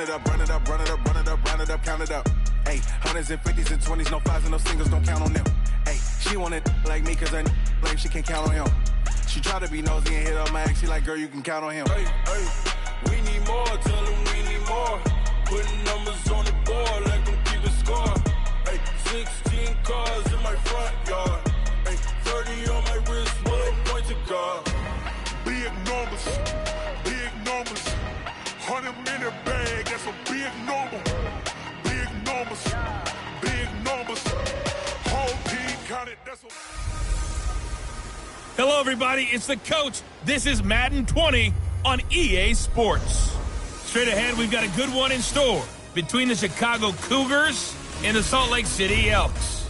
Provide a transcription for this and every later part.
Run it up, run it up, run it up, run it up, run it up, count it up. Ayy, hundreds and fifties and 20s, no fives and no singles, don't count on them. Ayy, she want it like me cause her like she can't count on him. She try to be nosy and hit up my ex, she like, girl, you can count on him. Hey, we need more, tell them we need more. Putting numbers on the board, like them keep a score. Hey, 16 cars in my front yard. Hey, 30 on my wrist, what a point to guard. Big numbers, 100 in the bag, that's a big number. Big numbers, whole team counted, that's a... Hello, everybody. It's the coach. This is Madden 20 on EA Sports. Straight ahead, we've got a good one in store between the Chicago Cougars and the Salt Lake City Elks.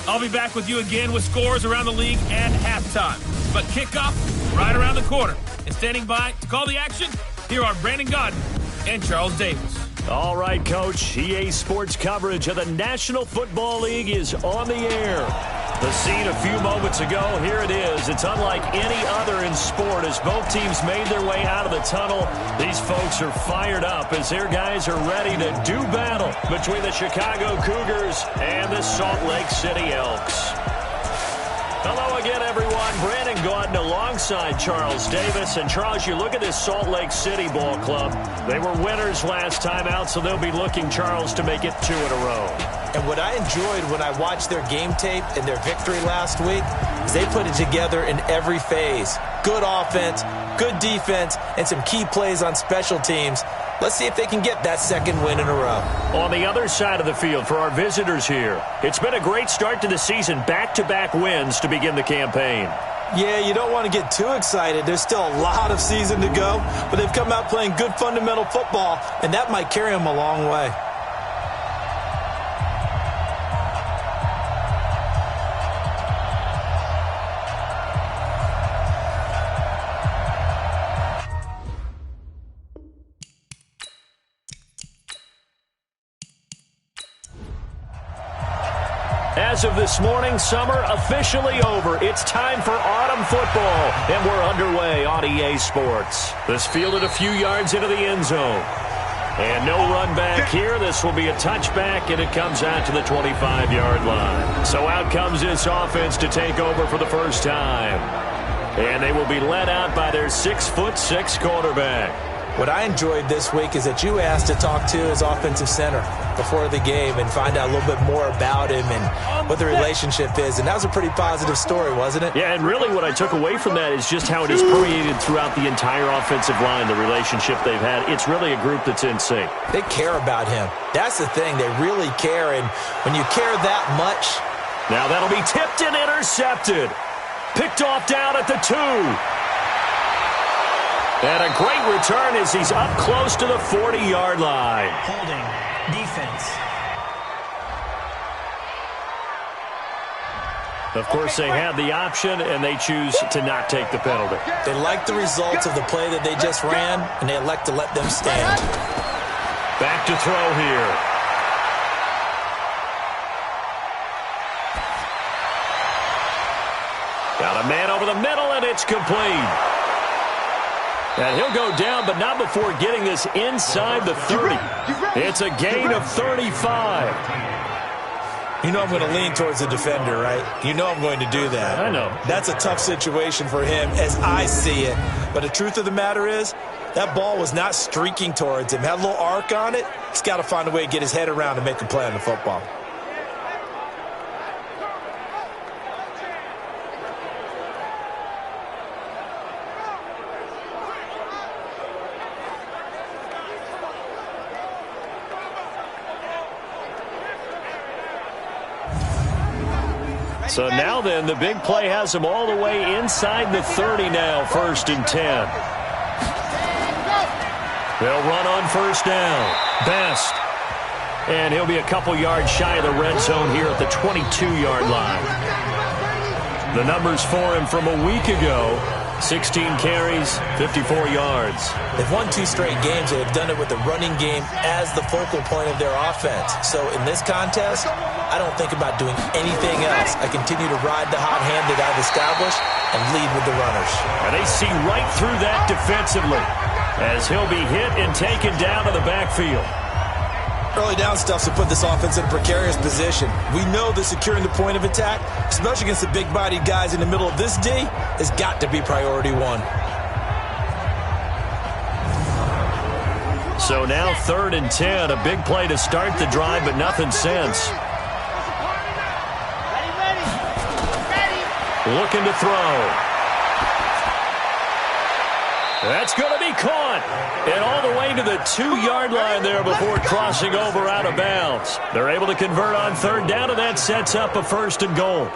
I'll be back with you again with scores around the league and halftime. But kickoff right around the corner. And standing by to call the action, here are Brandon Godden and Charles Davis. All right, Coach. EA Sports coverage of the National Football League is on the air. The scene a few moments ago, here it is. It's unlike any other in sport as both teams made their way out of the tunnel. These folks are fired up as their guys are ready to do battle between the Chicago Cougars and the Salt Lake City Elks. Hello again, everyone. Brandon Godden alongside Charles Davis. And, Charles, you look at this Salt Lake City ball club. They were winners last time out, so they'll be looking, Charles, to make it 2 in a row. And what I enjoyed when I watched their game tape and their victory last week is they put it together in every phase. Good offense, good defense, and some key plays on special teams. Let's see if they can get that second win in a row. On the other side of the field for our visitors here, it's been a great start to the season. Back-to-back wins to begin the campaign. Yeah, you don't want to get too excited. There's still a lot of season to go, but they've come out playing good fundamental football, and that might carry them a long way. As of this morning, summer officially over. It's time for autumn football, and we're underway on EA Sports. This fielded a few yards into the end zone. And no run back here. This will be a touchback, and it comes out to the 25-yard line. So out comes this offense to take over for the first time. And they will be led out by their 6'6" quarterback. What I enjoyed this week is that you asked to talk to his offensive center before the game and find out a little bit more about him and what the relationship is. And that was a pretty positive story, wasn't it? Yeah, and really what I took away from that is just how it has permeated throughout the entire offensive line, the relationship they've had. It's really a group that's in sync. They care about him. That's the thing. They really care. And when you care that much... Now that'll be tipped and intercepted. Picked off down at the 2. And a great return as he's up close to the 40-yard line. Holding. Defense. Of course, they have the option, and they choose to not take the penalty. They like the results of the play that they just ran, and they elect to let them stand. Back to throw here. Got a man over the middle, and it's complete. And he'll go down, but not before getting this inside the 30. It's a gain of 35. You know I'm going to lean towards the defender, right? You know I'm going to do that. I know. That's a tough situation for him as I see it. But the truth of the matter is, that ball was not streaking towards him. Had a little arc on it. He's got to find a way to get his head around and make a play on the football. So now then, the big play has him all the way inside the 30 now, 1st and 10. They'll run on first down. Best. And he'll be a couple yards shy of the red zone here at the 22-yard line. The numbers for him from a week ago, 16 carries, 54 yards. They've won 2 straight games. They've done it with the running game as the focal point of their offense. So in this contest, I don't think about doing anything else. I continue to ride the hot hand that I've established and lead with the runners. And they see right through that defensively. as he'll be hit and taken down to the backfield. Early down stuff to put this offense in a precarious position. We know that securing the point of attack, especially against the big-bodied guys in the middle of this D, has got to be priority one. So now 3rd and 10, a big play to start the drive, but nothing since. Looking to throw. That's going to be caught. And all the way to the 2-yard line there before crossing over out of bounds. They're able to convert on 3rd down, and that sets up a 1st and goal.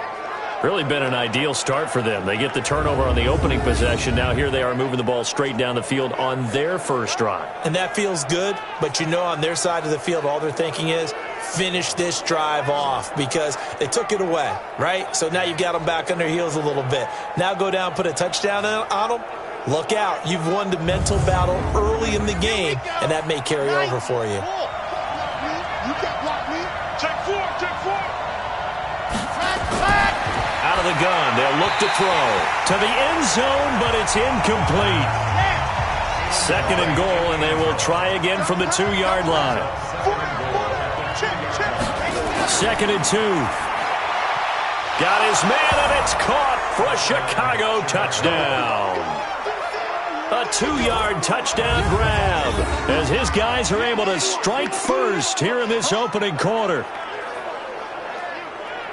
Really been an ideal start for them. They get the turnover on the opening possession. Now here they are moving the ball straight down the field on their first drive. And that feels good, but you know on their side of the field all they're thinking is finish this drive off because they took it away, right? So now you've got them back on their heels a little bit. Now go down, put a touchdown on them. Look out. You've won the mental battle early in the game, and that may carry over for you. You can't block me. Check 4, check 4. Out of the gun, they'll look to throw. To the end zone, but it's incomplete. 2nd and goal, and they will try again from the 2-yard line. 2nd and 2. Got his man, and it's caught for a Chicago touchdown. A 2-yard touchdown grab as his guys are able to strike first here in this opening quarter.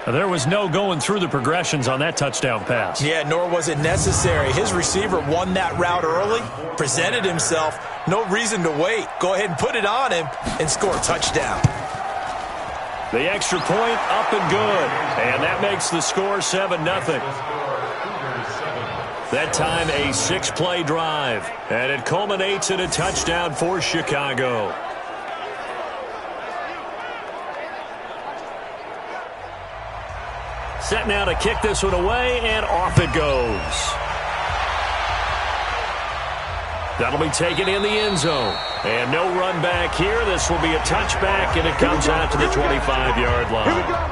There was no going through the progressions on that touchdown pass. Yeah, nor was it necessary. His receiver won that route early, presented himself. No reason to wait. Go ahead and put it on him and score a touchdown. The extra point up and good. And that makes the score 7-0. That time a 6-play drive. And it culminates in a touchdown for Chicago. Set now to kick this one away, and off it goes. That'll be taken in the end zone. And no run back here. This will be a touchback, and it comes out to the 25-yard line.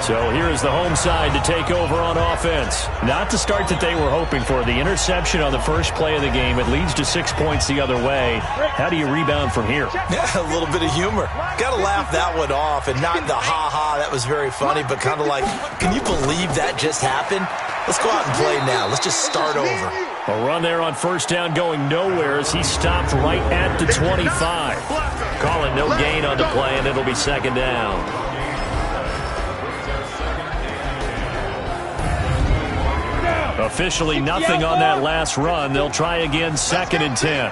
So here's the home side to take over on offense. Not the start that they were hoping for. The interception on the first play of the game. It leads to 6 points the other way. How do you rebound from here? Yeah, a little bit of humor. Got to laugh that one off and not the ha-ha. That was very funny, but kind of like, can you believe that just happened? Let's go out and play now. Let's just start over. A run there on 1st down going nowhere as he stopped right at the 25. Call it no gain on the play, and it'll be 2nd down. Officially nothing on that last run. They'll try again 2nd and 10.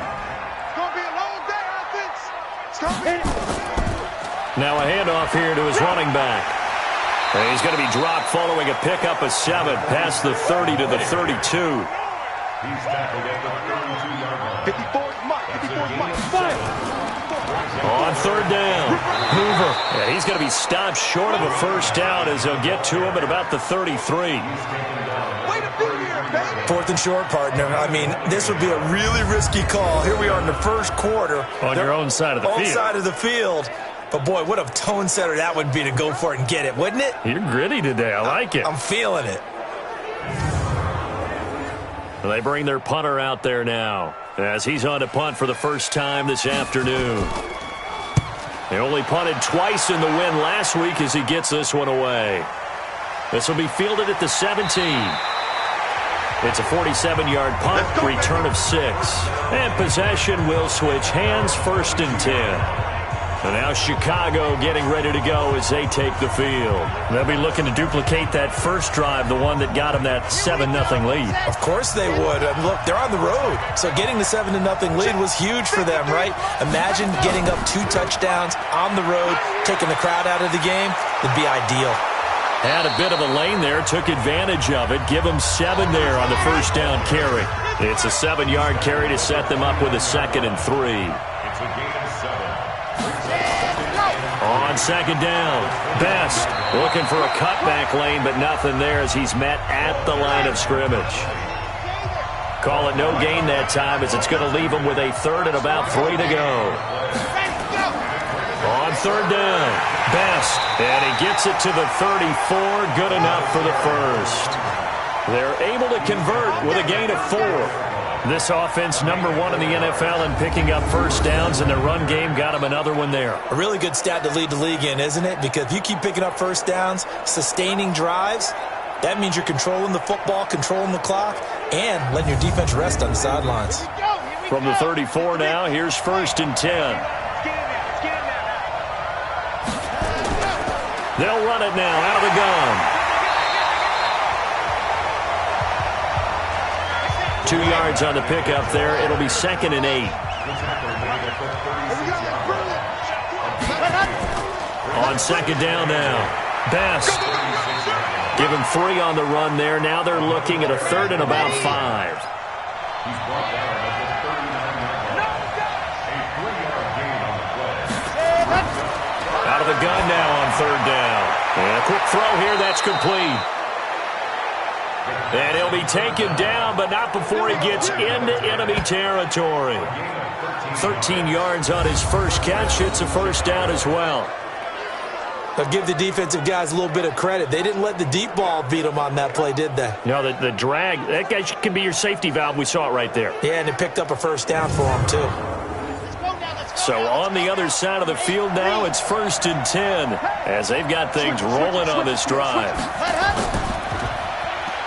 Now a handoff here to his running back. And he's going to be dropped following a pickup of 7 past the 30 to the 32. He's tackled at the 32-yard line. 54's Mike. 54's Mike. On 3rd down, Hoover. Yeah, he's going to be stopped short of a 1st down as they'll get to him at about the 33. 4th and short, partner. I mean, this would be a really risky call. Here we are in the 1st quarter. On your own side of the field. Own side of the field. But, boy, what a tone setter that would be to go for it and get it, wouldn't it? You're gritty today. I like it. I'm feeling it. They bring their punter out there now as he's on to punt for the first time this afternoon. They only punted twice in the win last week as he gets this one away. This will be fielded at the 17. It's a 47-yard punt, return of 6. And possession will switch hands, 1st and 10. And now Chicago getting ready to go as they take the field. They'll be looking to duplicate that first drive, the one that got them that 7-0 lead. Of course they would. Look, they're on the road. So getting the 7-0 lead was huge for them, right? Imagine getting up 2 touchdowns on the road, taking the crowd out of the game. It'd be ideal. Had a bit of a lane there, took advantage of it. Give them 7 there on the 1st down carry. It's a 7-yard carry to set them up with a 2nd and 3. It's a gain of 7. On 2nd down, Best looking for a cutback lane, but nothing there as he's met at the line of scrimmage. Call it no gain that time as it's going to leave him with a 3rd and about 3 to go. On 3rd down, Best, and he gets it to the 34, good enough for the 1st. They're able to convert with a gain of 4. This offense number 1 in the NFL in picking up first downs, and their run game got them another one there. A really good stat to lead the league in, isn't it? Because if you keep picking up first downs, sustaining drives, that means you're controlling the football, controlling the clock, and letting your defense rest on the sidelines. From the 34 now, here's 1st and 10. They'll run it now out of the gun. 2 yards on the pickup there. It'll be 2nd and 8. On 2nd down now. Best. Give him 3 on the run there. Now they're looking at a 3rd and about 5. Out of the gun now on 3rd down. And a quick throw here. That's complete. And he'll be taken down, but not before he gets into enemy territory. 13 yards on his first catch. It's a first down as well. But give the defensive guys a little bit of credit. They didn't let the deep ball beat them on that play, did they? No, the drag, that guy can be your safety valve. We saw it right there. Yeah, and it picked up a first down for them, too. So on the other side of the field now, it's 1st and 10 as they've got things rolling on this drive.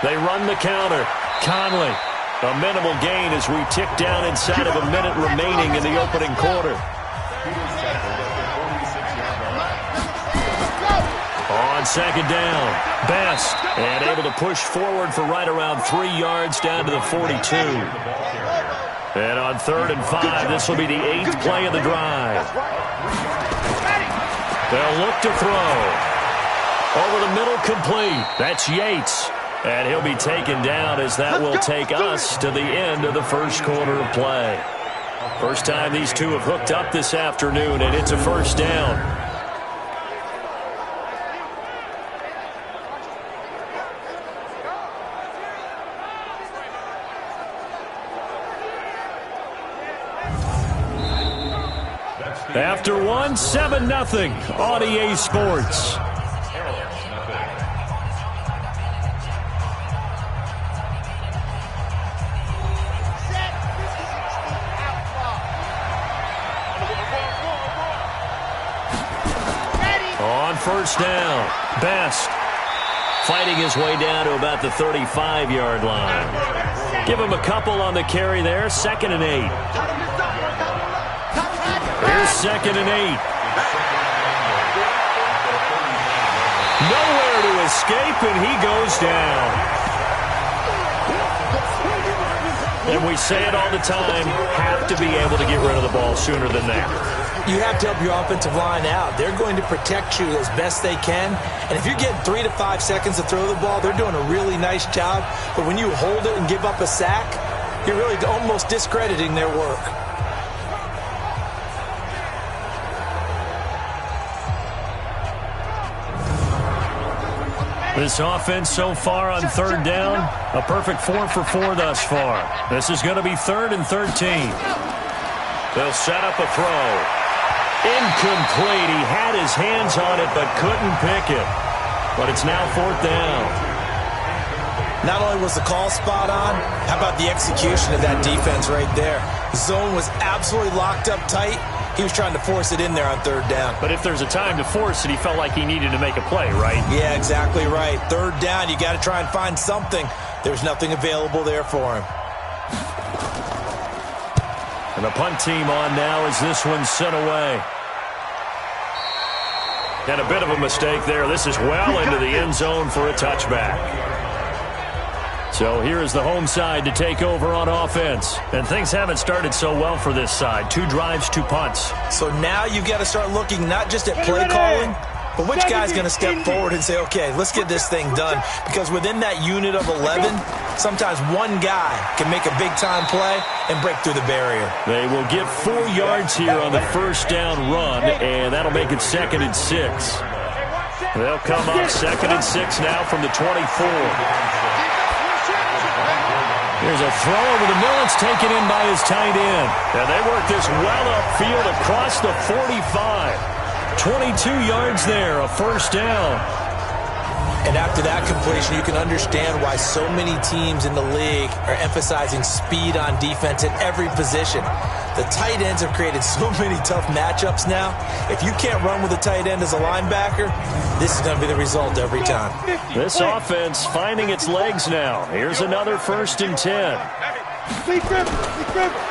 They run the counter. Conley, a minimal gain as we tick down inside of a minute remaining in the opening quarter. On 2nd down, Best, and able to push forward for right around 3 yards down to the 42. And on 3rd and 5, this will be the 8th play of the drive. They'll look to throw. Over the middle, complete. That's Yates. And he'll be taken down as that will take us to the end of the first quarter of play. First time these two have hooked up this afternoon, and it's a first down. After one, 7-0 on EA Sports. On 1st down, Best fighting his way down to about the 35-yard line. Give him a couple on the carry there, 2nd and 8. Here's 2nd and 8. Nowhere to escape, and he goes down. And we say it all the time, have to be able to get rid of the ball sooner than that. You have to help your offensive line out. They're going to protect you as best they can. And if you're getting 3 to 5 seconds to throw the ball, they're doing a really nice job. But when you hold it and give up a sack, you're really almost discrediting their work. This offense so far on 3rd down, a perfect 4 for 4 thus far. This is going to be 3rd and 13. They'll set up a throw. Incomplete. He had his hands on it but couldn't pick it. But it's now 4th down. Not only was the call spot on, how about the execution of that defense right there? The zone was absolutely locked up tight. He was trying to force it in there on 3rd down. But if there's a time to force it, he felt like he needed to make a play, right? Yeah, exactly right. 3rd down, you got to try and find something. There's nothing available there for him. And the punt team on now as this one's sent away. And a bit of a mistake there. This is well into the end zone for a touchback. So here is the home side to take over on offense. And things haven't started so well for this side. 2 drives, 2 punts. So now you've got to start looking not just at play calling, but which guy's going to step forward and say, okay, let's get this thing done. Because within that unit of 11, sometimes one guy can make a big-time play and break through the barrier. They will get 4 yards here on the 1st down run, and that'll make it 2nd and 6. They'll come up 2nd and 6 now from the 24. Here's a throw over the middle. It's taken in by his tight end. And they work this well upfield across the 45. 22 yards there, a 1st down. And after that completion, you can understand why so many teams in the league are emphasizing speed on defense at every position. The tight ends have created so many tough matchups now. If you can't run with a tight end as a linebacker, this is going to be the result every time. This offense finding its legs now. Here's another 1st and 10.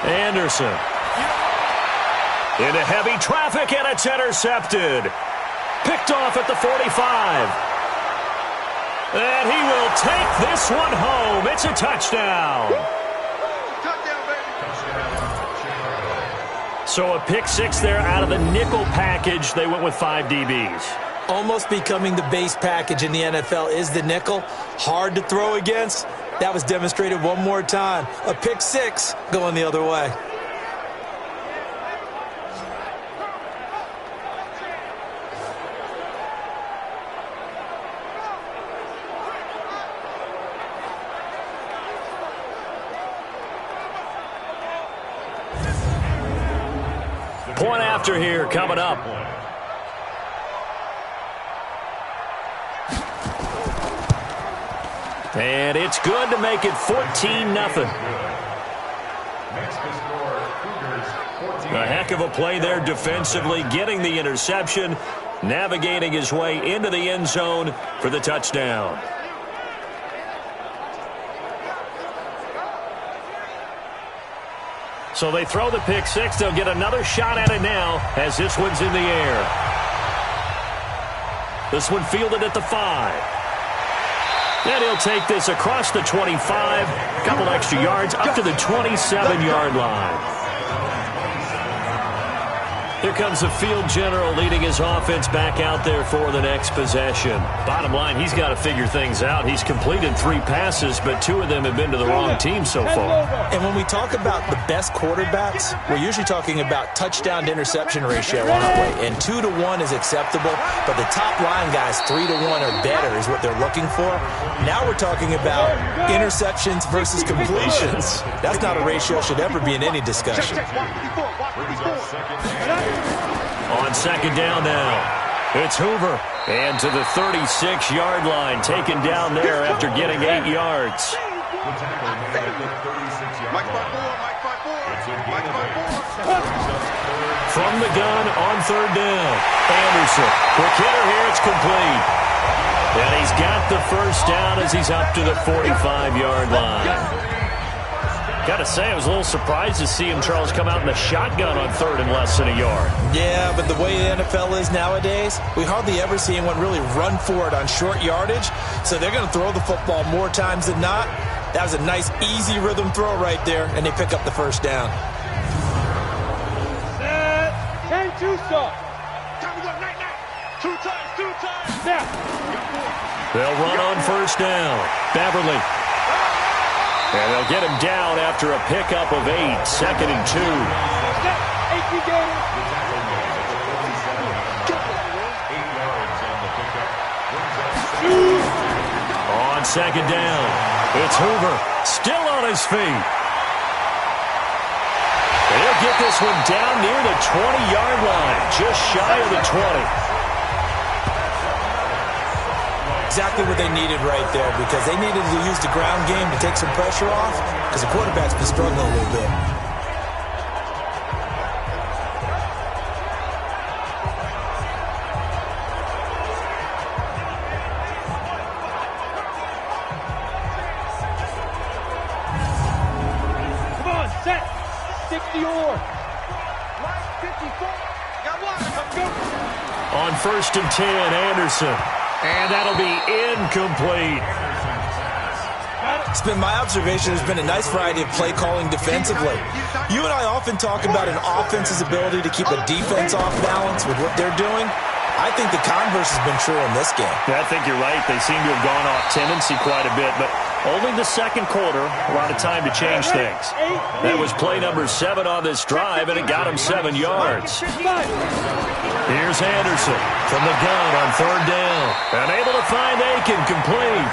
Anderson. Into heavy traffic, and it's intercepted. Picked off at the 45. And he will take this one home. It's a touchdown. So a pick 6 there out of the nickel package. They went with 5 DBs. Almost becoming the base package in the NFL is the nickel. Hard to throw against. That was demonstrated one more time. A pick 6 going the other way. Point after here coming up. And it's good to make it 14-0. A heck of a play there defensively, getting the interception, navigating his way into the end zone for the touchdown. So they throw the pick 6. They'll get another shot at it now as this one's in the air. This one fielded at the 5. And he'll take this across the 25. A couple extra yards up to the 27-yard line. Here comes the field general leading his offense back out there for the next possession. Bottom line, he's got to figure things out. He's completed 3 passes, but 2 of them have been to the wrong team so far. And when we talk about the best quarterbacks, we're usually talking about touchdown to interception ratio, aren't we? And 2 to 1 is acceptable, but the top line guys, 3 to 1 or better is what they're looking for. Now we're talking about interceptions versus completions. That's not a ratio should ever be in any discussion. On 2nd down now, it's Hoover. And to the 36-yard line, taken down there after getting 8 yards. From the gun on 3rd down, Anderson. Quick hitter here, it's complete. And he's got the 1st down as he's up to the 45-yard line. Got to say, I was a little surprised to see him, Charles, come out in the shotgun on 3rd and less than a yard. Yeah, but the way the NFL is nowadays, we hardly ever see anyone really run for it on short yardage. So they're going to throw the football more times than not. That was a nice, easy rhythm throw right there, and they pick up the 1st down. Set. 10-2 stop. Time to go, night. 2 times. Now. They'll run on 1st down. Beverly. And they'll get him down after a pickup of 8, 2nd and 2. On 2nd down, it's Hoover, still on his feet. And he'll get this one down near the 20-yard line, just shy of the 20. Exactly what they needed right there, because they needed to use the ground game to take some pressure off, because the quarterback's been struggling a little bit. Come on, set. 60 or. Line 54. Got one. Let's go. On 1st and 10, Anderson. And that'll be incomplete. It's been my observation there's been a nice variety of play calling defensively. You and I often talk about an offense's ability to keep a defense off balance with what they're doing. I think the converse has been true in this game. Yeah, I think you're right. They seem to have gone off tendency quite a bit, but only the 2nd quarter, a lot of time to change things. That was play number 7 on this drive, and it got him 7 yards. Here's Anderson from the gun on 3rd down. And able to find Aiken complete.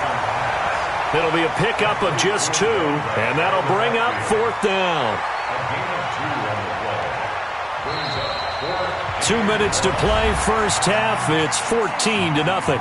It'll be a pickup of just 2, and that'll bring up 4th down. 2 minutes to play, 1st half. It's 14-0.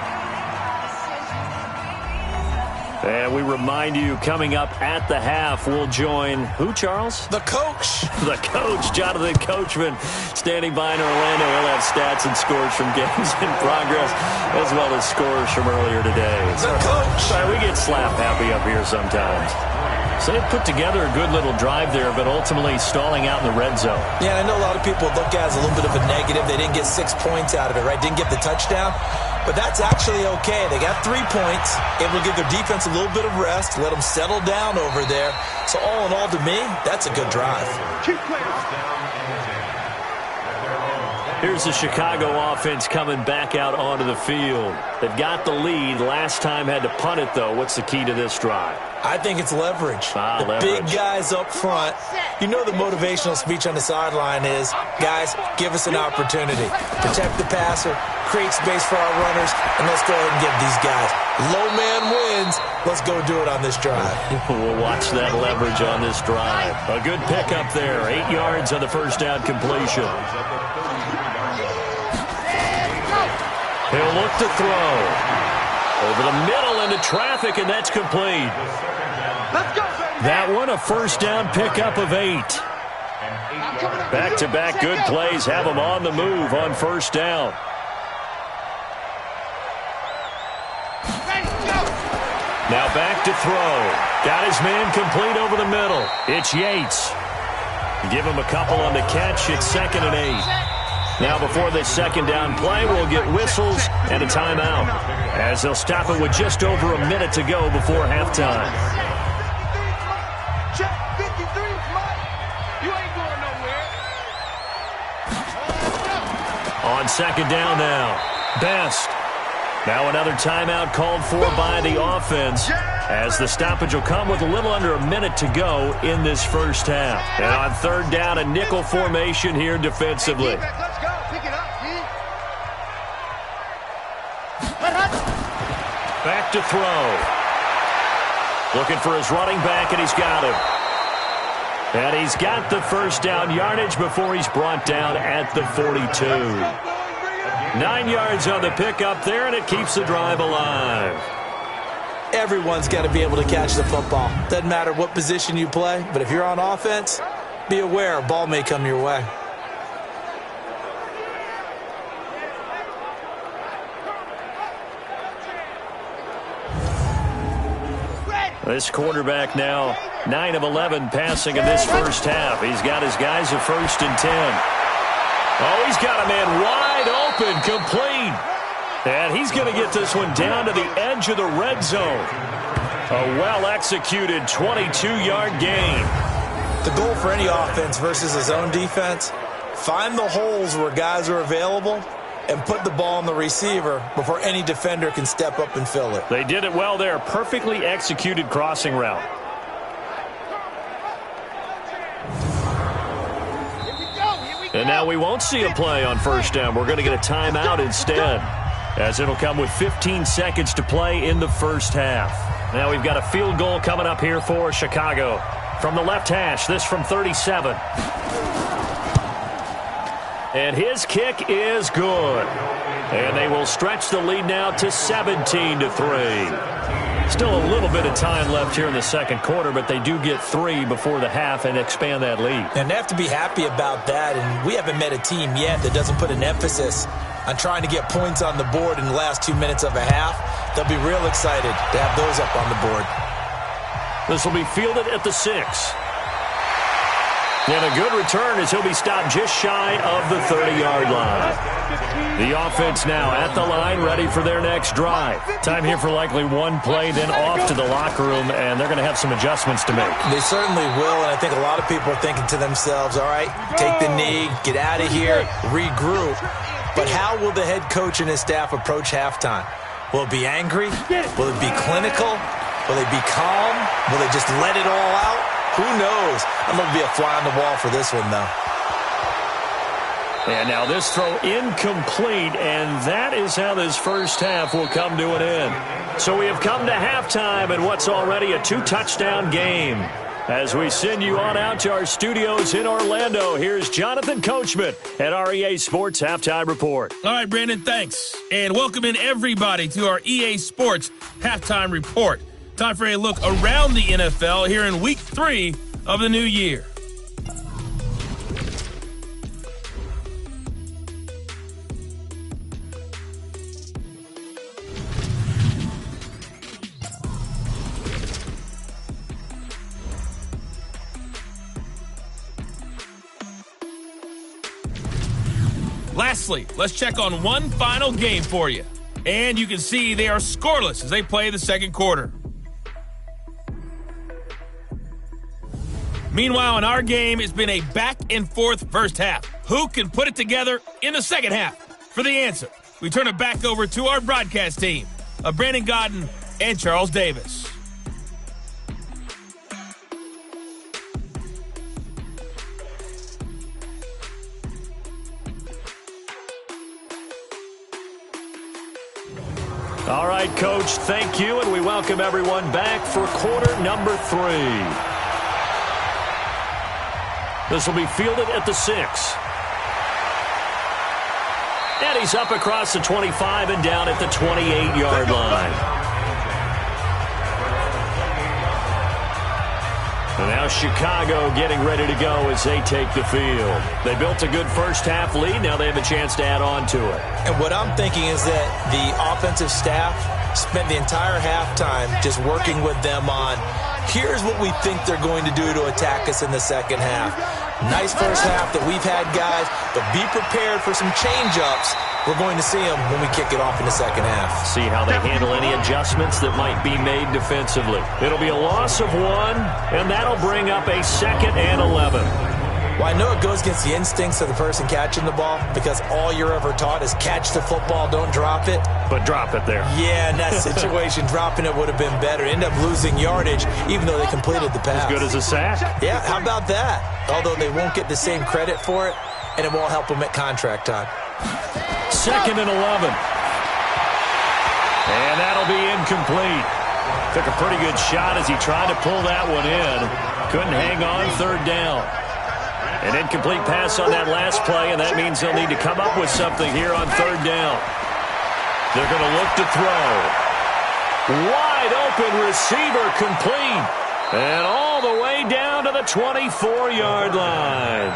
And we remind you, coming up at the half, we'll join who, Charles? The coach. The coach, Jonathan Coachman, standing by in Orlando. He'll have stats and scores from games in progress, as well as scores from earlier today. The coach. Sorry, we get slap happy up here sometimes. So they put together a good little drive there, but ultimately stalling out in the red zone. Yeah, I know a lot of people look at it as a little bit of a negative. They didn't get 6 points out of it, right? Didn't get the touchdown. But that's actually okay. They got 3 points, able to give their defense a little bit of rest, let them settle down over there. So all in all, to me, that's a good drive. Here's the Chicago offense coming back out onto the field. They've got the lead. Last time had to punt it, though. What's the key to this drive? I think it's leverage. The leverage. Big guys up front. You know the motivational speech on the sideline is, guys, give us an opportunity. Protect the passer, create space for our runners, and let's go ahead and give these guys. Low man wins. Let's go do it on this drive. We'll watch that leverage on this drive. A good pickup there. 8 yards on the first down completion. He'll look to throw. Over the middle into traffic, and that's complete. That one, a first down pickup of 8. Back-to-back good plays have them on the move on first down. Now back to throw. Got his man complete over the middle. It's Yates. Give him a couple on the catch. It's 2nd and 8. Now before this second down play, we'll get whistles and a timeout, as they'll stop it with just over a minute to go before halftime. On second down now, Best. Now another timeout called for by the offense, as the stoppage will come with a little under a minute to go in this first half. And on third down, a nickel formation here defensively. Back to throw. Looking for his running back, and he's got him. And he's got the first down yardage before he's brought down at the 42. 9 yards on the pickup there, and it keeps the drive alive. Everyone's got to be able to catch the football. Doesn't matter what position you play, but if you're on offense, be aware a ball may come your way. This quarterback now 9 of 11 passing in this first half. He's got his guys at 1st and 10. Oh, he's got a man wide open, complete. And he's going to get this one down to the edge of the red zone. A well-executed 22-yard gain. The goal for any offense versus his own defense, find the holes where guys are available and put the ball on the receiver before any defender can step up and fill it. They did it well there. Perfectly executed crossing route. And now we won't see a play on first down. We're going to get a timeout instead, as it'll come with 15 seconds to play in the first half. Now we've got a field goal coming up here for Chicago. From the left hash, this from 37. And his kick is good. And they will stretch the lead now to 17-3. Still a little bit of time left here in the second quarter, but they do get 3 before the half and expand that lead. And they have to be happy about that. And we haven't met a team yet that doesn't put an emphasis on trying to get points on the board in the last 2 minutes of a half. They'll be real excited to have those up on the board. This will be fielded at the 6. And a good return as he'll be stopped just shy of the 30-yard line. The offense now at the line, ready for their next drive. Time here for likely one play, then off to the locker room, and they're going to have some adjustments to make. They certainly will, and I think a lot of people are thinking to themselves, all right, take the knee, get out of here, regroup. But how will the head coach and his staff approach halftime? Will it be angry? Will it be clinical? Will they be calm? Will they just let it all out? Who knows? I'm going to be a fly on the wall for this one, though. And now this throw incomplete, and that is how this first half will come to an end. So we have come to halftime in what's already a 2-touchdown game. As we send you on out to our studios in Orlando, here's Jonathan Coachman at our EA Sports Halftime Report. All right, Brandon, thanks. And welcome in everybody to our EA Sports Halftime Report. Time for a look around the NFL here in Week 3 of the new year. Lastly, let's check on one final game for you. And you can see they are scoreless as they play the second quarter. Meanwhile, in our game, it's been a back-and-forth first half. Who can put it together in the second half? For the answer, we turn it back over to our broadcast team of Brandon Godden and Charles Davis. All right, Coach, thank you, and we welcome everyone back for quarter number 3. This will be fielded at the 6. And he's up across the 25 and down at the 28-yard line. And now Chicago getting ready to go as they take the field. They built a good first-half lead. Now they have a chance to add on to it. And what I'm thinking is that the offensive staff spent the entire halftime just working with them on, here's what we think they're going to do to attack us in the second half. Nice first half that we've had, guys, but be prepared for some change-ups. We're going to see them when we kick it off in the second half. See how they handle any adjustments that might be made defensively. It'll be a loss of 1, and that'll bring up a 2nd and 11. Well, I know it goes against the instincts of the person catching the ball because all you're ever taught is catch the football, don't drop it. But drop it there. Yeah, in that situation, dropping it would have been better. End up losing yardage even though they completed the pass. As good as a sack. Yeah, how about that? Although they won't get the same credit for it, and it won't help them at contract time. 2nd and 11. And that'll be incomplete. Took a pretty good shot as he tried to pull that one in. Couldn't hang on, 3rd down. An incomplete pass on that last play, and that means they'll need to come up with something here on 3rd down. They're going to look to throw. Wide open receiver complete. And all the way down to the 24-yard line.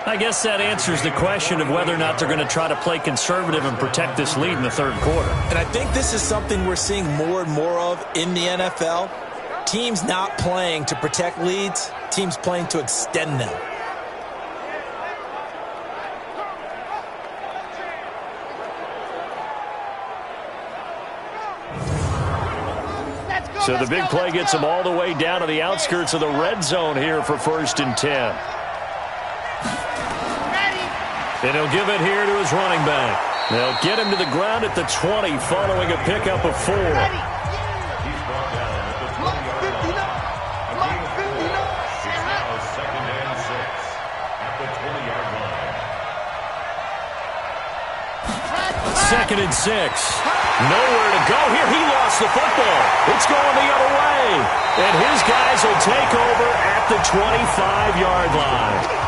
I guess that answers the question of whether or not they're going to try to play conservative and protect this lead in the 3rd quarter. And I think this is something we're seeing more and more of in the NFL. Teams not playing to protect leads, teams playing to extend them. So the big play gets them all the way down to the outskirts of the red zone here for 1st and 10. And he'll give it here to his running back. They'll get him to the ground at the 20 following a pickup of 4. Second and 6. Nowhere to go here. He lost the football. It's going the other way. And his guys will take over at the 25-yard line.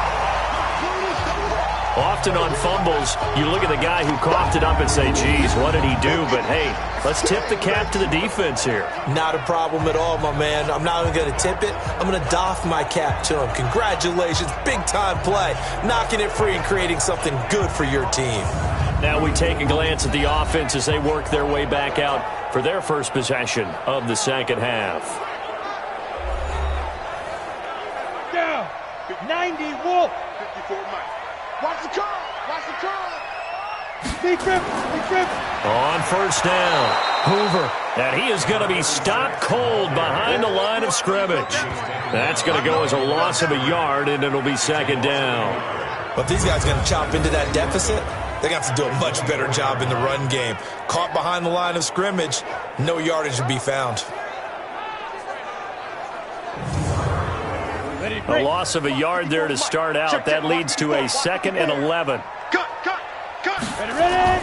Often on fumbles, you look at the guy who coughed it up and say, geez, what did he do? But, hey, let's tip the cap to the defense here. Not a problem at all, my man. I'm not even going to tip it. I'm going to doff my cap to him. Congratulations. Big-time play. Knocking it free and creating something good for your team. Now we take a glance at the offense as they work their way back out for their first possession of the second half. Down. 90 Wolf. 54 Mike. Watch the curve. Watch the curve. Big grip. Big grip. On 1st down, Hoover. And he is going to be stopped cold behind the line of scrimmage. That's going to go as a loss of a yard, and it'll be 2nd down. But if these guys are going to chop into that deficit, they got to do a much better job in the run game. Caught behind the line of scrimmage, no yardage to be found. A loss of a yard there to start out. That leads to a 2nd and 11. Cut. Ready.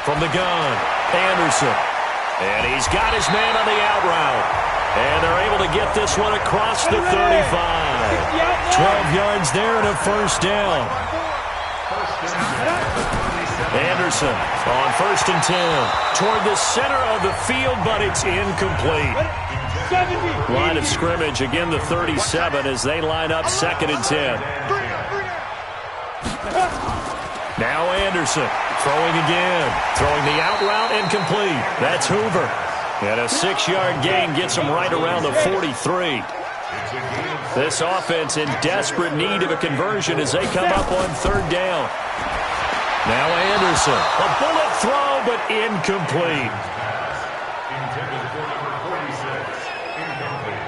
From the gun, Anderson. And he's got his man on the out route. And they're able to get this one across the 35. 12 yards there and a 1st down. Anderson on 1st and 10. Toward the center of the field, but it's incomplete. Line of scrimmage, again the 37 as they line up 2nd and 10. Now Anderson throwing again. Throwing the out route incomplete. That's Hoover. And a 6-yard gain gets him right around the 43. This offense in desperate need of a conversion as they come up on 3rd down. Now Anderson. A bullet throw, but incomplete.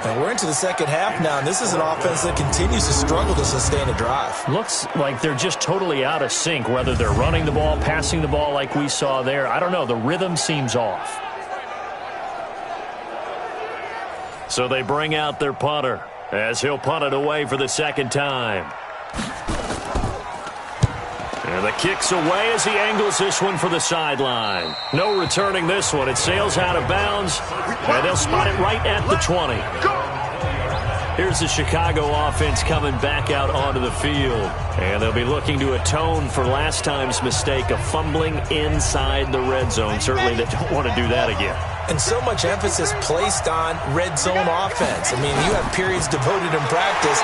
And we're into the second half now, and this is an offense that continues to struggle to sustain a drive. Looks like they're just totally out of sync, whether they're running the ball, passing the ball like we saw there. I don't know. The rhythm seems off. So they bring out their punter as he'll punt it away for the 2nd time. And the kick's away as he angles this one for the sideline. No returning this one. It sails out of bounds, and they'll spot it right at the 20. Here's the Chicago offense coming back out onto the field. And they'll be looking to atone for last time's mistake of fumbling inside the red zone. Certainly they don't want to do that again. And so much emphasis placed on red zone offense. I mean, you have periods devoted in practice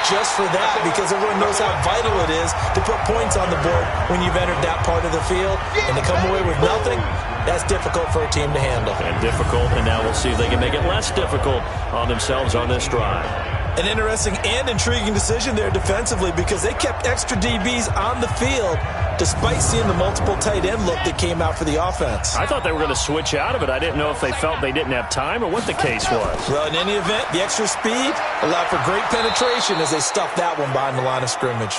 just for that because everyone knows how vital it is to put points on the board when you've entered that part of the field. And to come away with nothing, that's difficult for a team to handle. And difficult, and now we'll see if they can make it less difficult on themselves on this drive. An interesting and intriguing decision there defensively because they kept extra DBs on the field despite seeing the multiple tight end look that came out for the offense. I thought they were going to switch out of it. I didn't know if they felt they didn't have time or what the case was. Well, in any event, the extra speed allowed for great penetration as they stuffed that one behind the line of scrimmage.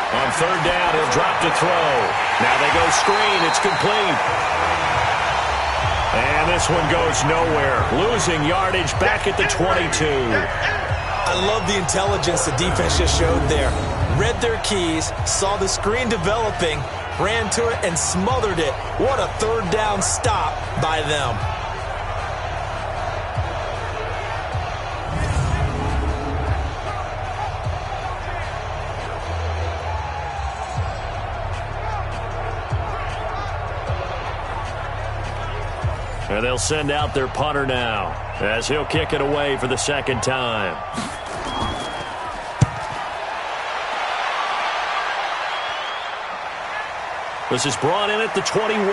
On 3rd down, he'll drop to throw. Now they go screen. It's complete. And this one goes nowhere. Losing yardage back at the 22. I love the intelligence the defense just showed there. Read their keys, saw the screen developing, ran to it, and smothered it. What a 3rd down stop by them. And they'll send out their punter now as he'll kick it away for the 2nd time. This is brought in at the 21.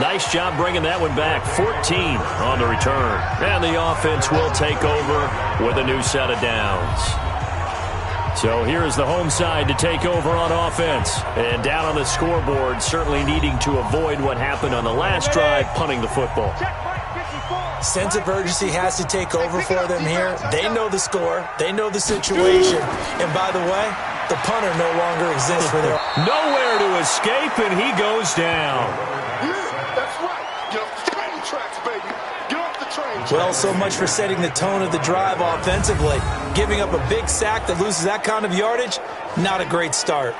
Nice job bringing that one back. 14 on the return. And the offense will take over with a new set of downs. So here is the home side to take over on offense. And down on the scoreboard, certainly needing to avoid what happened on the last drive, punting the football. Sense of urgency has to take over for them here. They know the score. They know the situation. And by the way, the punter no longer exists for their... Nowhere to escape, and he goes down. That's right. Get off the train tracks, baby. Get off the train tracks. Well, so much for setting the tone of the drive offensively. Giving up a big sack that loses that kind of yardage, not a great start.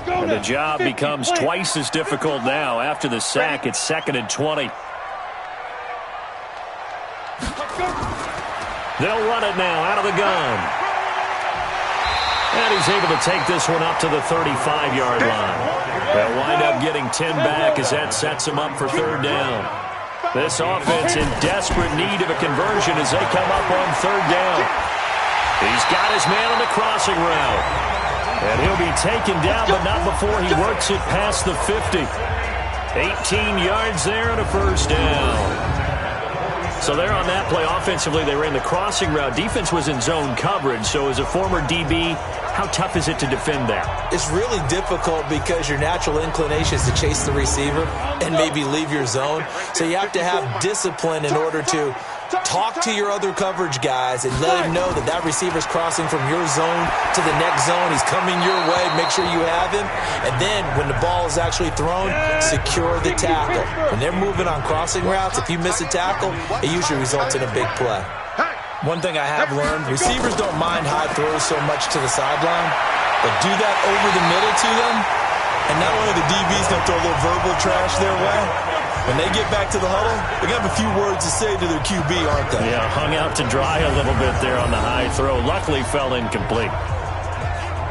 And the job becomes twice as difficult now. After the sack, it's 2nd and 20. They'll run it now out of the gun. And he's able to take this one up to the 35-yard line. They'll wind up getting 10 back as that sets them up for 3rd down. This offense in desperate need of a conversion as they come up on 3rd down. He's got his man on the crossing route. And he'll be taken down, but not before he works it past the 50. 18 yards there and a 1st down. So there on that play, offensively, they ran the crossing route. Defense was in zone coverage, so as a former DB, how tough is it to defend that? It's really difficult because your natural inclination is to chase the receiver and maybe leave your zone. So you have to have discipline in order to talk to your other coverage guys and let him know that that receiver's crossing from your zone to the next zone. He's coming your way. Make sure you have him. And then when the ball is actually thrown, secure the tackle. When they're moving on crossing routes, if you miss a tackle, it usually results in a big play. One thing I have learned, receivers don't mind high throws so much to the sideline, but do that over the middle to them, and not only the DB's going to throw a little verbal trash their way, when they get back to the huddle, they're going to have a few words to say to their QB, aren't they? Yeah, hung out to dry a little bit there on the high throw. Luckily fell incomplete.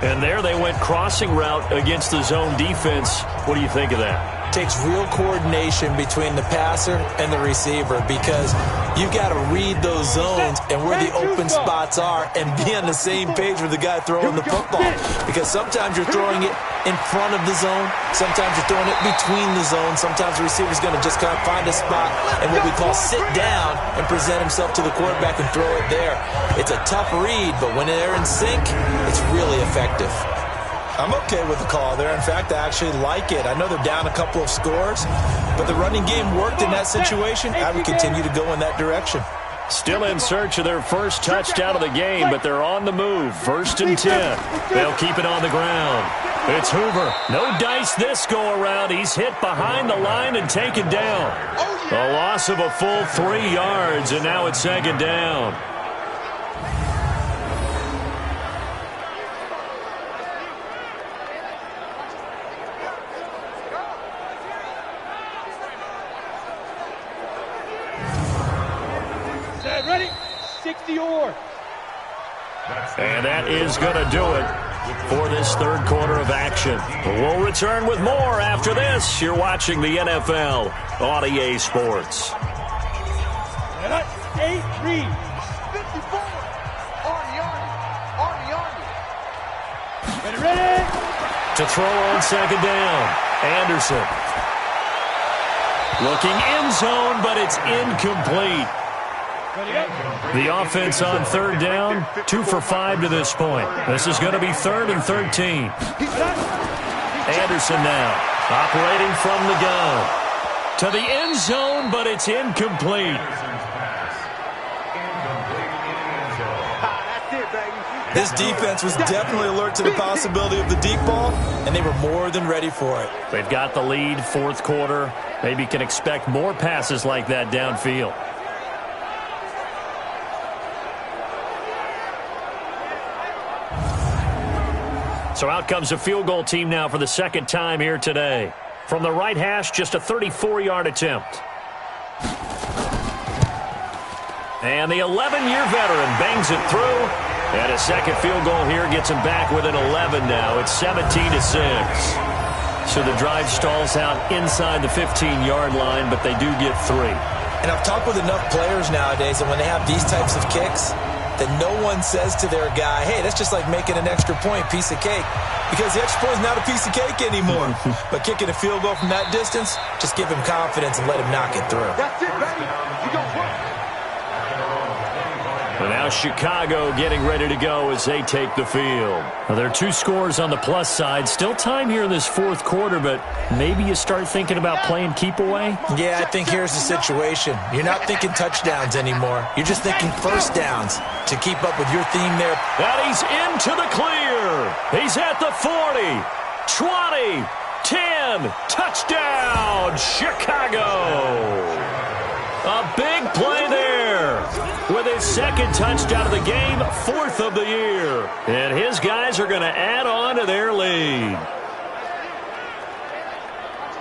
And there they went crossing route against the zone defense. What do you think of that? Takes real coordination between the passer and the receiver because you've got to read those zones and where the open spots are and be on the same page with the guy throwing the football. Because sometimes you're throwing it in front of the zone. Sometimes you're throwing it between the zones. Sometimes the receiver's going to just kind of find a spot and what we call sit down and present himself to the quarterback and throw it there. It's a tough read, but when they're in sync, it's really effective. I'm okay with the call there. In fact, I actually like it. I know they're down a couple of scores, but the running game worked in that situation. I would continue to go in that direction. Still in search of their first touchdown of the game, but they're on the move. 1st and 10. They'll keep it on the ground. It's Hoover. No dice this go-around. He's hit behind the line and taken down. A loss of a full 3 yards, and now it's 2nd down. Ready? 60-or. And that is going to do it for this 3rd quarter of action. We'll return with more after this. You're watching the NFL on EA Sports. 8 read. 54. Ready. To throw on 2nd down. Anderson. Looking end zone, but it's incomplete. The offense on 3rd down, 2 for 5 to this point. This is going to be 3rd and 13. Anderson now, operating from the gun. To the end zone, but it's incomplete. This defense was definitely alert to the possibility of the deep ball, and they were more than ready for it. They've got the lead, 4th quarter. Maybe can expect more passes like that downfield. So out comes a field goal team now for the 2nd time here today. From the right hash, just a 34-yard attempt. And the 11-year veteran bangs it through. And a 2nd field goal here gets him back within 11 now. It's 17-6. So the drive stalls out inside the 15-yard line, but they do get 3. And I've talked with enough players nowadays that when they have these types of kicks, that no one says to their guy, hey, that's just like making an extra point, piece of cake. Because the extra point is not a piece of cake anymore. But kicking a field goal from that distance, just give him confidence and let him knock it through. That's it, baby. You go work. And now Chicago getting ready to go as they take the field. Now, there are 2 scores on the plus side. Still time here in this 4th quarter, but maybe you start thinking about playing keep away? Yeah, I think here's the situation. You're not thinking touchdowns anymore. You're just thinking first downs to keep up with your theme there. And he's into the clear. He's at the 40, 20, 10. Touchdown, Chicago. A big play there with his 2nd touchdown of the game, 4th of the year. And his guys are going to add on to their lead.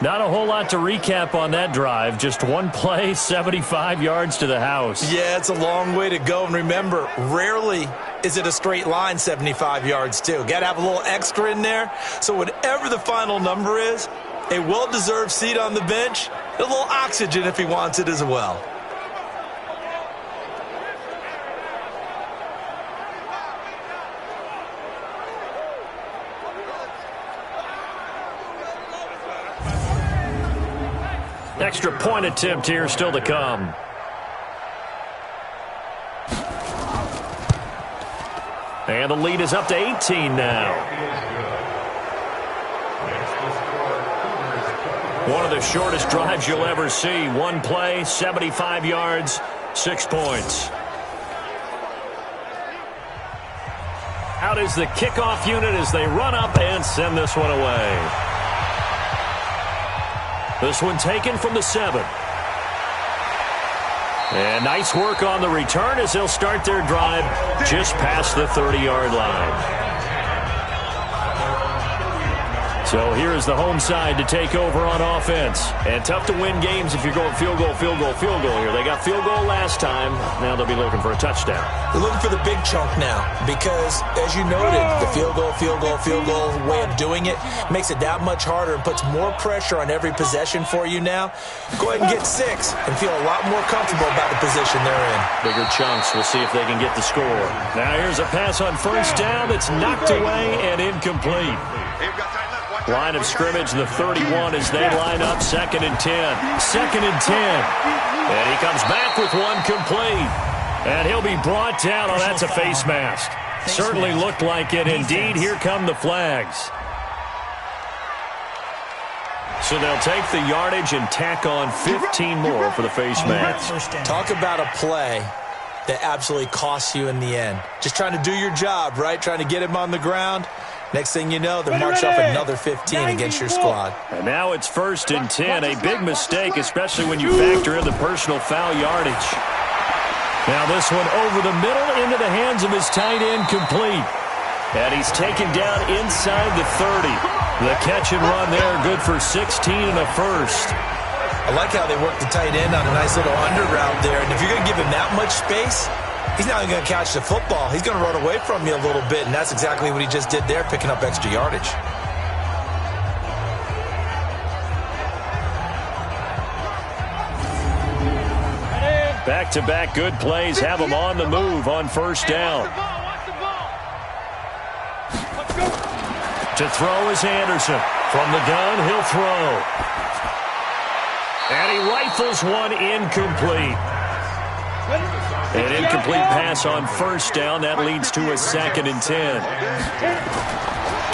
Not a whole lot to recap on that drive. Just one play, 75 yards to the house. Yeah, it's a long way to go. And remember, rarely is it a straight line 75 yards, too. Got to have a little extra in there. So whatever the final number is, a well-deserved seat on the bench, a little oxygen if he wants it as well. Extra point attempt here still to come. And the lead is up to 18 now. One of the shortest drives you'll ever see. One play, 75 yards, 6 points. Out is the kickoff unit as they run up and send this one away. This one taken from the 7. And nice work on the return as they'll start their drive just past the 30-yard line. So here is the home side to take over on offense. And tough to win games if you're going field goal here. They got field goal last time. Now they'll be looking for a touchdown. They're looking for the big chunk now because, as you noted, the field goal way of doing it makes it that much harder and puts more pressure on every possession for you now. Go ahead and get 6 and feel a lot more comfortable about the position they're in. Bigger chunks. We'll see if they can get the score. Now here's a pass on first down that's knocked away and incomplete. Line of scrimmage, the 31 as they line up. 2nd and 10. 2nd and 10. And he comes back with one complete. And he'll be brought down. Oh, that's a face mask. Certainly looked like it. Indeed, here come the flags. So they'll take the yardage and tack on 15 more for the face mask. Talk about a play that absolutely costs you in the end. Just trying to do your job, right? Trying to get him on the ground. Next thing you know, they're marching off another 15 against your squad. And now it's 1st and 10. A big mistake, especially when you factor in the personal foul yardage. Now this one over the middle into the hands of his tight end, complete. And he's taken down inside the 30. The catch and run there, good for 16 and a first. I like how they work the tight end on a nice little under route there. And if you're going to give him that much space, he's not even going to catch the football. He's going to run away from you a little bit, and that's exactly what he just did there, picking up extra yardage. Back-to-back good plays have him on the move on first down. To throw is Anderson. From the gun, he'll throw. And he rifles one incomplete. An incomplete pass on first down. That leads to a 2nd and 10.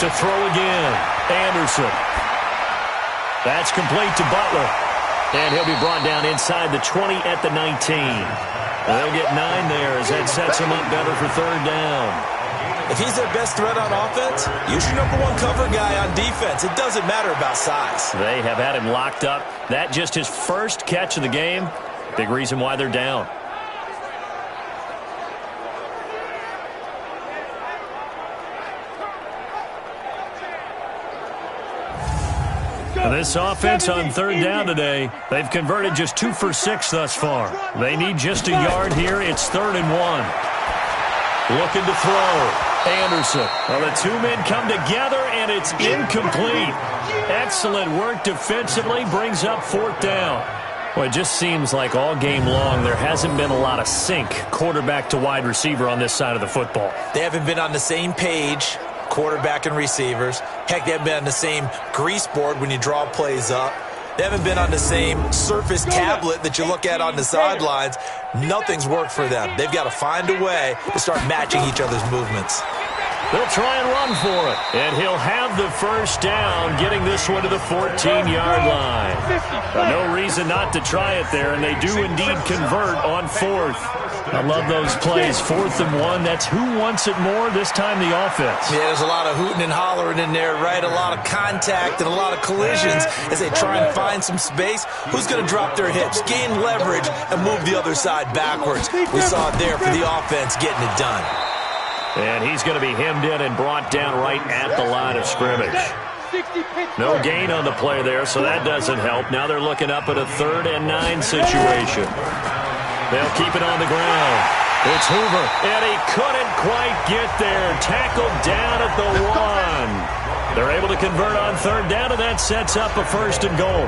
To throw again. Anderson. That's complete to Butler. And he'll be brought down inside the 20 at the 19. They'll get 9 there as that sets him up better for 3rd down. If he's their best threat on offense, use your number 1 cover guy on defense. It doesn't matter about size. They have had him locked up. That just his first catch of the game. Big reason why they're down. This offense on 3rd down today, they've converted just 2 for 6 thus far. They need just a yard here. It's 3rd and 1. Looking to throw. Anderson. Well, the 2 men come together, and it's incomplete. Excellent work defensively. Brings up 4th down. Well, it just seems like all game long there hasn't been a lot of sync quarterback to wide receiver on this side of the football. They haven't been on the same page, quarterback and receivers. Heck, they haven't been on the same grease board when you draw plays up. They haven't been on the same surface tablet that you look at on the sidelines. Nothing's worked for them. They've got to find a way to start matching each other's movements. They'll try and run for it. And he'll have the first down, getting this one to the 14-yard line. No reason not to try it there, and they do indeed convert on 4th. I love those plays. 4th and 1. That's who wants it more, this time the offense. Yeah, there's a lot of hooting and hollering in there, right? A lot of contact and a lot of collisions as they try and find some space. Who's going to drop their hips, gain leverage, and move the other side backwards? We saw it there for the offense getting it done. And he's going to be hemmed in and brought down right at the line of scrimmage. No gain on the play there, so that doesn't help. Now they're looking up at a 3rd and 9 situation. They'll keep it on the ground. It's Hoover, and he couldn't quite get there. Tackled down at the 1. They're able to convert on 3rd down, and that sets up a 1st and goal.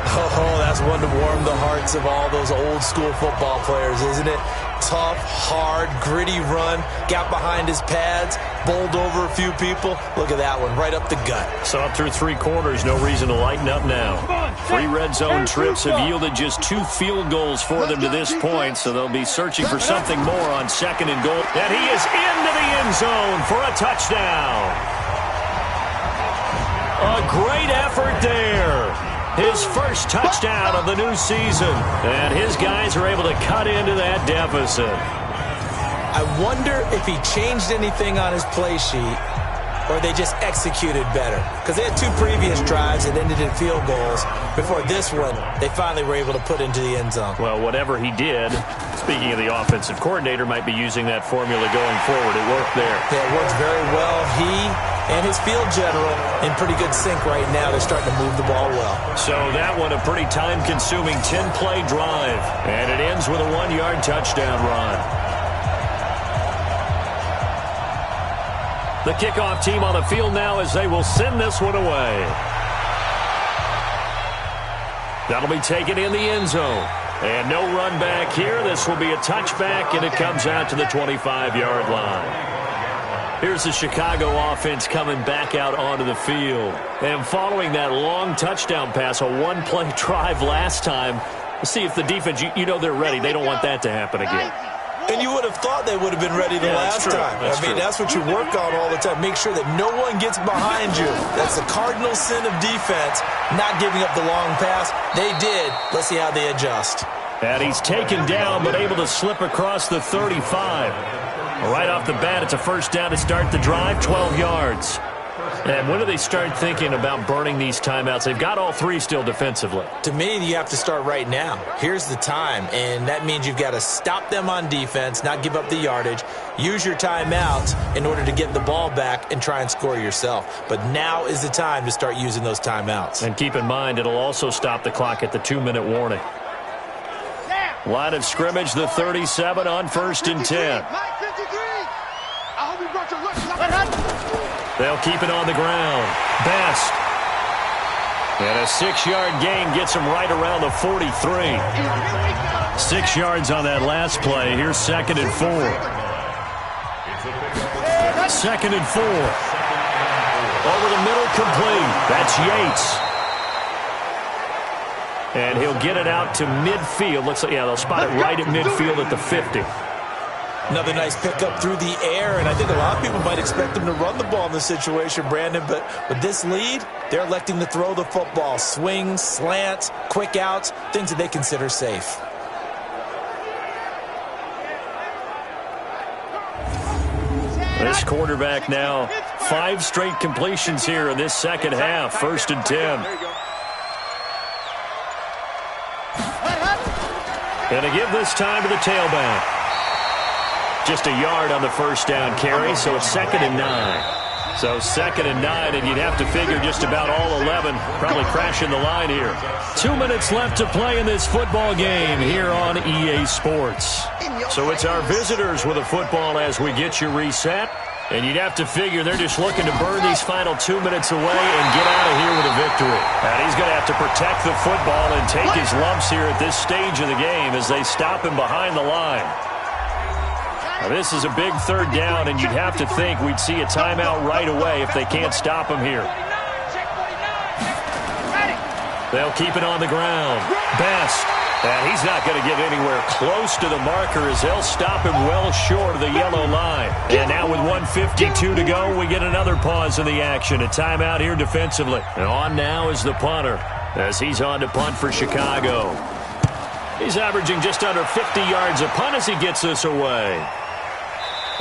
Oh, that's one to warm the hearts of all those old-school football players, isn't it? Tough, hard, gritty run, got behind his pads, bowled over a few people. Look at that one, right up the gut. So up through 3 quarters, no reason to lighten up now. 3 red zone trips have yielded just 2 field goals for them to this point, so they'll be searching for something more on 2nd and goal. And he is into the end zone for a touchdown. A great effort there. His first touchdown of the new season. And his guys are able to cut into that deficit. I wonder if he changed anything on his play sheet or they just executed better? Because they had 2 previous drives that ended in field goals. Before this one, they finally were able to put into the end zone. Well, whatever he did, speaking of the offensive coordinator, might be using that formula going forward. It worked there. Yeah, it works very well. He and his field general in pretty good sync right now. They're starting to move the ball well. So that one a pretty time-consuming 10-play drive. And it ends with a 1-yard touchdown run. The kickoff team on the field now as they will send this one away. That'll be taken in the end zone. And no run back here. This will be a touchback, and it comes out to the 25-yard line. Here's the Chicago offense coming back out onto the field. And following that long touchdown pass, a 1-play drive last time, let's see if the defense, you know they're ready. They don't want that to happen again. And you would have thought they would have been ready the last time. That's what you work on all the time. Make sure that no one gets behind you. That's the cardinal sin of defense, not giving up the long pass. They did. Let's see how they adjust. And he's taken down, but able to slip across the 35. Right off the bat, it's a first down to start the drive, 12 yards. And when do they start thinking about burning these timeouts? They've got all 3 still defensively. To me, you have to start right now. Here's the time, and that means you've got to stop them on defense, not give up the yardage, use your timeouts in order to get the ball back and try and score yourself. But now is the time to start using those timeouts. And keep in mind, it'll also stop the clock at the 2-minute warning. Line of scrimmage, the 37 on 1st and 10. They'll keep it on the ground. Best. And a 6-yard gain gets him right around the 43. 6 yards on that last play. Here's 2nd and 4. 2nd and 4. Over the middle, complete. That's Yates. And he'll get it out to midfield. Looks like, yeah, they'll spot it right at midfield at the 50. Another nice pickup through the air, and I think a lot of people might expect them to run the ball in this situation, Brandon, but with this lead, they're electing to throw the football. Swings, slants, quick outs, things that they consider safe. This quarterback now, 5 straight completions here in this second half, 1st and 10. And to give this time to the tailback. Just a yard on the first down carry, so it's 2nd and 9. So 2nd and 9, and you'd have to figure just about all 11 probably crashing the line here. 2 minutes left to play in this football game here on EA Sports. So it's our visitors with a football as we get you reset. And you'd have to figure they're just looking to burn these final 2 minutes away and get out of here with a victory. And he's going to have to protect the football and take his lumps here at this stage of the game as they stop him behind the line. Now, this is a big 3rd down, and you'd have to think we'd see a timeout right away if they can't stop him here. They'll keep it on the ground. Best. And he's not going to get anywhere close to the marker as they'll stop him well short of the yellow line. And now with 1:52 to go, we get another pause in the action. A timeout here defensively. And on now is the punter as he's on to punt for Chicago. He's averaging just under 50 yards a punt as he gets this away.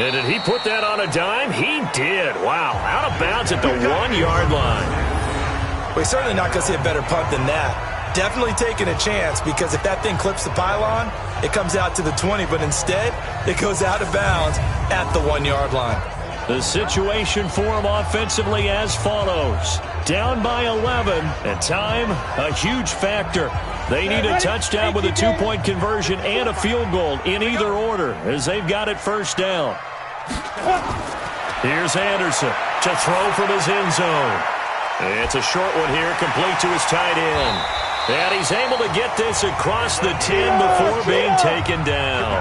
And did he put that on a dime? He did. Wow. Out of bounds at the 1-yard line. We're certainly not going to see a better punt than that. Definitely taking a chance, because if that thing clips the pylon, it comes out to the 20, but instead it goes out of bounds at the 1-yard line. The situation for him offensively as follows. Down by 11, and time a huge factor. They need a touchdown with a 2-point conversion and a field goal in either order as they've got it 1st down. Here's Anderson to throw from his end zone. It's a short one here, complete to his tight end. And he's able to get this across the 10 before being taken down.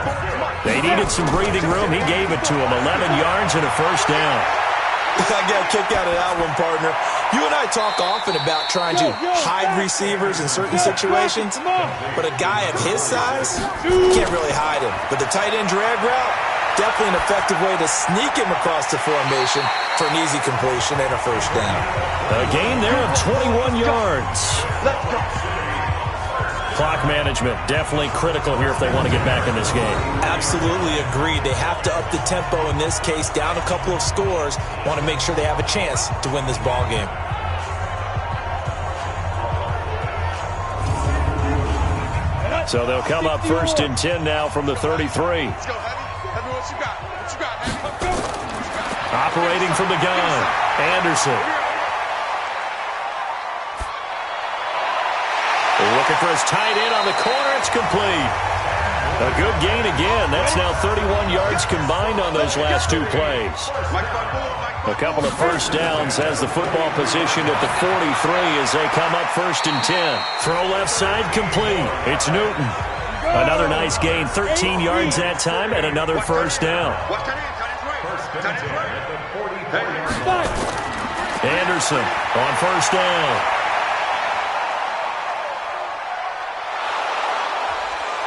They needed some breathing room. He gave it to him. 11 yards and a 1st down. I got a kick out of that one, partner. You and I talk often about trying to hide receivers in certain situations, but a guy of his size, you can't really hide him. But the tight end drag route, definitely an effective way to sneak him across the formation for an easy completion and a 1st down. A gain there of 21 yards. Clock management, definitely critical here if they want to get back in this game. Absolutely agreed. They have to up the tempo in this case, down a couple of scores. Want to make sure they have a chance to win this ball game. So they'll come up 1st and 10 now from the 33. Let's go, Heavy. Heavy, what you got? What you got, Heavy? Operating from the gun, Anderson. Looking for his tight end on the corner. It's complete. A good gain again. That's now 31 yards combined on those last 2 plays. A couple of first downs has the football positioned at the 43 as they come up 1st and 10. Throw left side complete. It's Newton. Another nice gain, 13 yards that time, and another first down. Anderson on first down.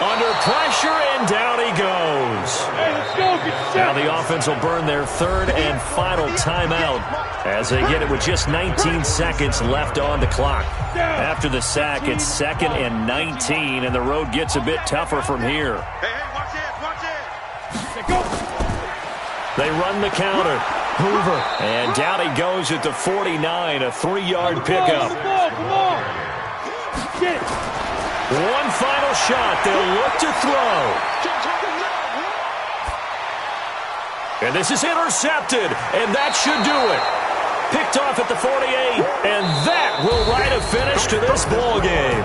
Under pressure, and down he goes. Hey, let's go. Get Now the offense will burn their 3rd and final timeout as they get it with just 19 seconds left on the clock. After the sack, it's 2nd and 19, and the road gets a bit tougher from here. Hey, watch it. They run the counter. Hoover. And down he goes at the 49, a 3-yard pickup. Come on. Get it. One final shot. They'll look to throw. And this is intercepted, and that should do it. Picked off at the 48, and that will write a finish to this ball game.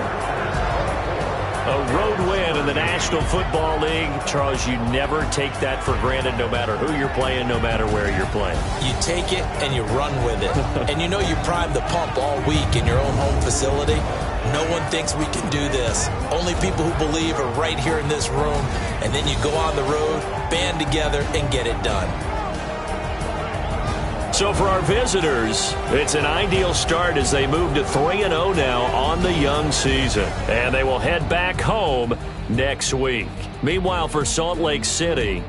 A road win in the National Football League. Charles, you never take that for granted no matter who you're playing, no matter where you're playing. You take it and you run with it. And you know you primed the pump all week in your own home facility. No one thinks we can do this. Only people who believe are right here in this room. And then you go on the road, band together, and get it done. So for our visitors, it's an ideal start as they move to 3-0 now on the young season. And they will head back home next week. Meanwhile, for Salt Lake City,